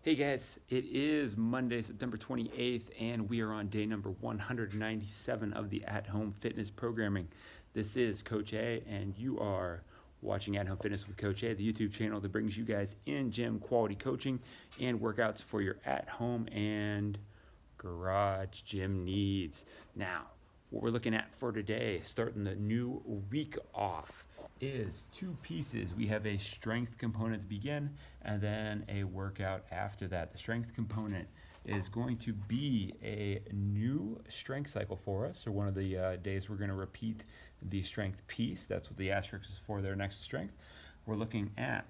Hey guys, it is Monday, September 28th, and we are on day number 197 of the at-home fitness programming. This is Coach A, and you are watching At Home Fitness with Coach A, the YouTube channel that brings you guys in-gym quality coaching and workouts for your at-home and garage gym needs. Now, what we're looking at for today, starting the new week off, is two pieces. We have a strength component to begin and then a workout after that. The strength component is going to be a new strength cycle for us. So one of the days we're going to repeat the strength piece. That's what the asterisk is for there next to strength. We're looking at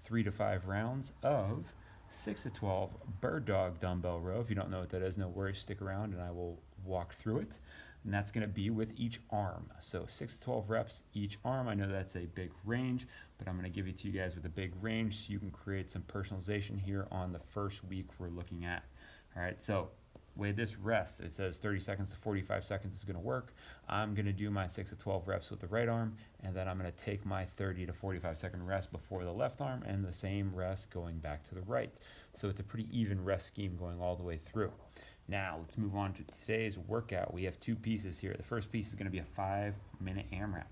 3 to 5 rounds of 6 to 12 bird dog dumbbell row. If you don't know what that is, no worries, stick around and I will walk through it. And that's going to be with each arm. So 6 to 12 reps each arm. I know that's a big range, but I'm going to give it to you guys with a big range so you can create some personalization here on the first week we're looking at. All right, so with this rest, it says 30 seconds to 45 seconds is going to work. I'm going to do my 6 to 12 reps with the right arm, and then I'm going to take my 30 to 45 second rest before the left arm and the same rest going back to the right. So it's a pretty even rest scheme going all the way through. Now, let's move on to today's workout. We have two pieces here. The first piece is going to be a 5-minute AMRAP.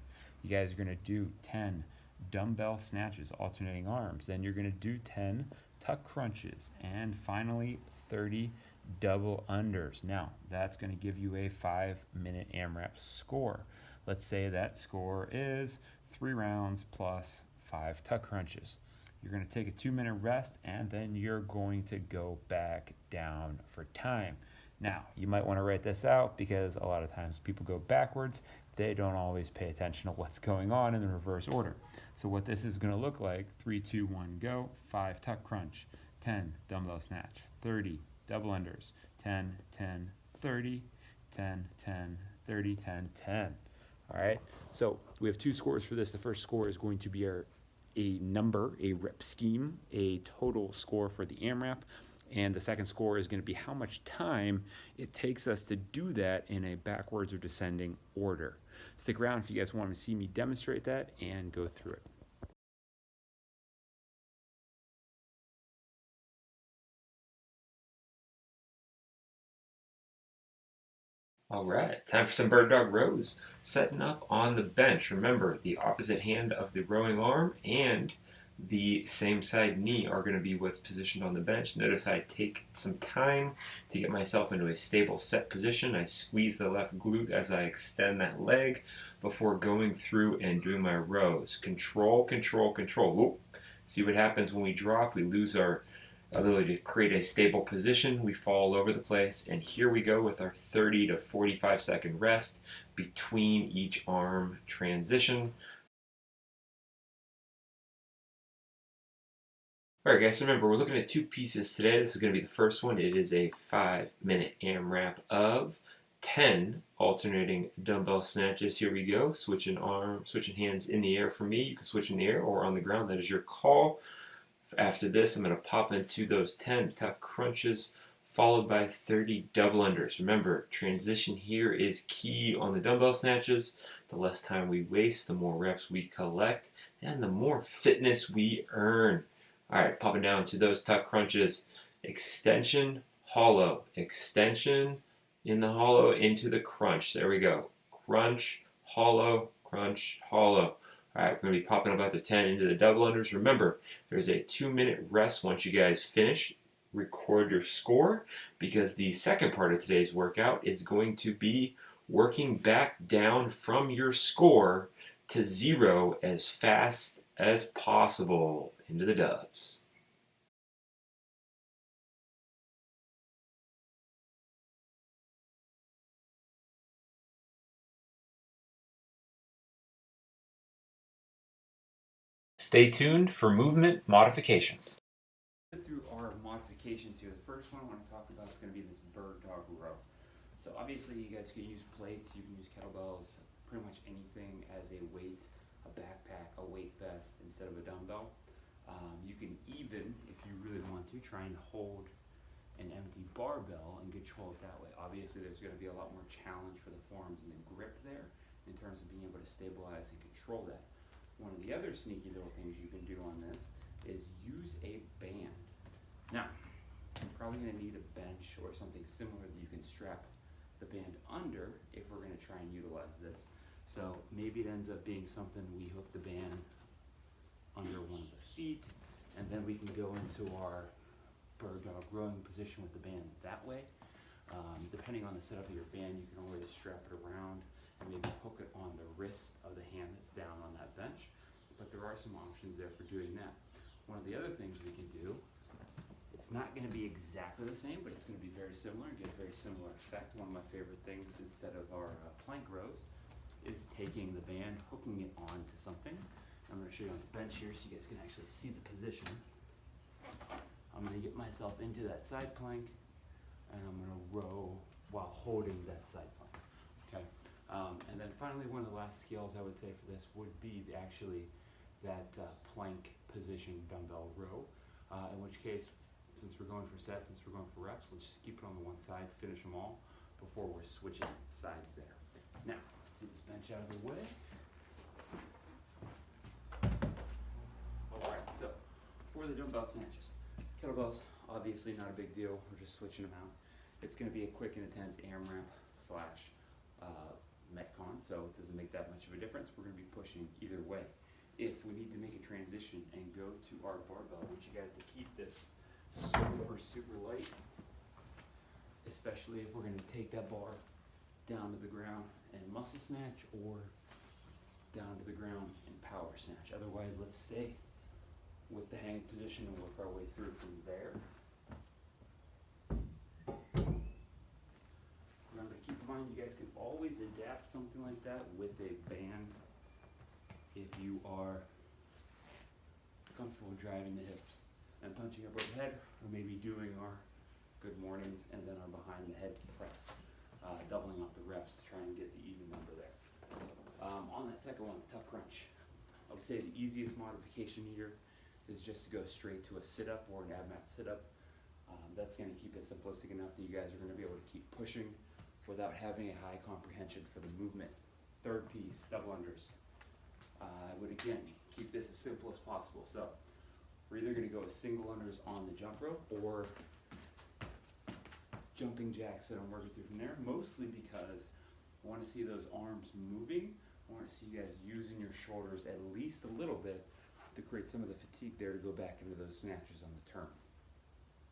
You guys are going to do 10 dumbbell snatches, alternating arms. Then you're going to do 10 tuck crunches. And finally, 30 double unders. Now, that's going to give you a 5-minute AMRAP score. Let's say that score is 3 rounds plus 5 tuck crunches. You're going to take a 2-minute rest, and then you're going to go back down for time. Now, you might want to write this out because a lot of times people go backwards. They don't always pay attention to what's going on in the reverse order. So what this is going to look like, 3, 2, 1, go, 5 tuck crunch, 10 dumbbell snatch, 30 double unders, 10, 10, 30, 10, 10, 30, 10, 10. All right, so we have two scores for this. The first score is going to be a number, a rep scheme, a total score for the AMRAP, and the second score is going to be how much time it takes us to do that in a backwards or descending order. Stick around if you guys want to see me demonstrate that and go through it. All right, time for some bird dog rows. Setting up on the bench. Remember, the opposite hand of the rowing arm and the same side knee are going to be what's positioned on the bench. Notice I take some time to get myself into a stable set position. I squeeze the left glute as I extend that leg before going through and doing my rows. Control, control, control. Ooh. See what happens when we drop? We lose our ability to create a stable position. We fall all over the place, and here we go with our 30 to 45 second rest between each arm transition. Alright guys, so remember we're looking at two pieces today. This is going to be the first one. It is a 5-minute AMRAP of 10 alternating dumbbell snatches. Here we go. Switching hands in the air for me. You can switch in the air or on the ground. That is your call. After this, I'm going to pop into those 10 tuck crunches, followed by 30 double unders. Remember, transition here is key on the dumbbell snatches. The less time we waste, the more reps we collect, and the more fitness we earn. All right, popping down to those tuck crunches. Extension, hollow. Extension in the hollow into the crunch. There we go. Crunch, hollow, crunch, hollow. All right, we're going to be popping about the 10 into the double unders. Remember, there's a 2-minute rest once you guys finish. Record your score because the second part of today's workout is going to be working back down from your score to 0 as fast as possible into the dubs. Stay tuned for movement modifications. Through our modifications here, the first one I want to talk about is going to be this bird dog row. So obviously you guys can use plates, you can use kettlebells, pretty much anything as a weight, a backpack, a weight vest instead of a dumbbell. You can even, if you really want to, try and hold an empty barbell and control it that way. Obviously there's going to be a lot more challenge for the forearms and the grip there in terms of being able to stabilize and control that. One of the other sneaky little things you can do on this is use a band. Now, I'm probably going to need a bench or something similar that you can strap the band under if we're going to try and utilize this. So maybe it ends up being something we hook the band under one of the feet, and then we can go into our bird dog rowing position with the band that way. Depending on the setup of your band, you can always strap it around and maybe hook it on the wrist of the hand that's down on that bench. But there are some options there for doing that. One of the other things we can do, it's not going to be exactly the same, but it's going to be very similar and get a very similar effect. One of my favorite things instead of our plank rows is taking the band, hooking it onto something. I'm going to show you on the bench here so you guys can actually see the position. I'm going to get myself into that side plank, and I'm going to row while holding that side plank. Okay. And then finally, one of the last skills I would say for this would be that plank position dumbbell row. In which case, since we're going for sets, since we're going for reps, let's just keep it on the one side, finish them all before we're switching sides there. Now, let's get this bench out of the way. All right, so for the dumbbell snatches, kettlebells, obviously not a big deal. We're just switching them out. It's going to be a quick and intense AMRAP slash Metcon, so it doesn't make that much of a difference. We're going to be pushing either way. If we need to make a transition and go to our barbell, I want you guys to keep this super light, especially if we're going to take that bar down to the ground and muscle snatch or down to the ground and power snatch. Otherwise, let's stay with the hang position and work our way through from there. Remember to keep in mind, you guys can always adapt something like that with a band if you are comfortable driving the hips and punching up overhead, or maybe doing our good mornings and then our behind the head press, doubling up the reps to try and get the even number there. On that second one, the tuck crunch, I would say the easiest modification here is just to go straight to a sit-up or an AMRAP sit-up. That's going to keep it simplistic enough that you guys are going to be able to keep pushing without having a high comprehension for the movement. Third piece, double unders. I would again keep this as simple as possible. So we're either going to go with single unders on the jump rope or jumping jacks that I'm working through from there, mostly because I want to see those arms moving. I want to see you guys using your shoulders at least a little bit to create some of the fatigue there to go back into those snatches on the turn.